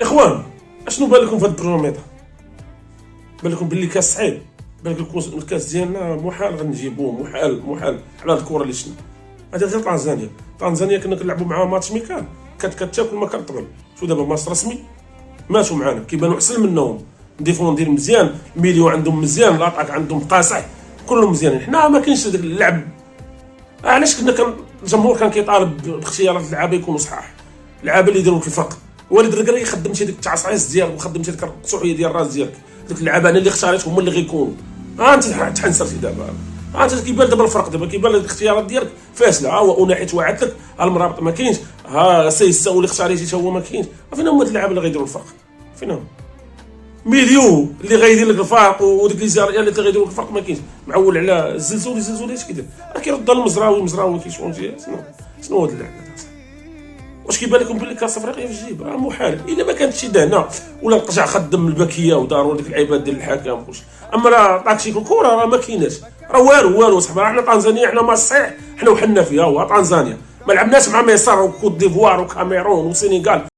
اخوان اشنو بان لكم في هذا البروميتر؟ بان لكم باللي كاس صعيب؟ بان لكم الكاس ديالنا محال غنجيبوه، محال على هاد الكره اللي شفنا. هذه غير طنزانيا كنا كنلعبوا معاها ماتش ميكال، كتاكل ما كتطبل. شو دابا ماتش رسمي ماشوا معانا كيبانوا احسن منهم، ديفوندير مزيان، الميليو عندهم مزيان، لاطاك عندهم قاصح، كلهم مزيانين. حنا ما كاينش داك اللعب. علاش كنا الجمهور كان كيطالب باختيارات اللعابه يكونوا صحاح، اللعابه اللي يديروا لك الفرق. وليد الركراكي خدمتي ديك التعصعيص ديالك وخدمتي ديك القصوحيه ديال الراس ديالك، ديك اللعابه انا اللي اختاريتهم هما اللي غيكونوا. انت تحنسرتي دابا، انت كيبان دابا الفرق، دابا كيبان لك الاختيارات ديالك فاشله. هو وناحيه وعدتك المرابط ما كاينش، سيسا اللي اختاريتي حتى هو ما كاينش. فين هما اللعابه اللي غيديروا الفرق؟ فين هما؟ مليون اللي غيدير لك الفرق، وديك لي زاريال اللي غيديروا لك الفرق ما كاينش. معول على الزلزولي اش كيدير؟ راه كيرد المزراوي كيشونجي. شنو هاد اللعبه؟ واش كيبان لكم بلي كاس افريقيا في الجيب؟ راه محال الا ما كانتش دهنا ولا القجع خدم البكيه وداروا ديك العباد ديال الحكام كلشي. اما راه عطاك شي الكره راه ما كايناش، راه والو صاحبي. حنا طنزانيا حنا ما صحيح حنا وحنا فيها. هو طنزانيا ما لعبناش مع مصر وكوت ديفوار وكاميرون وسينيغال.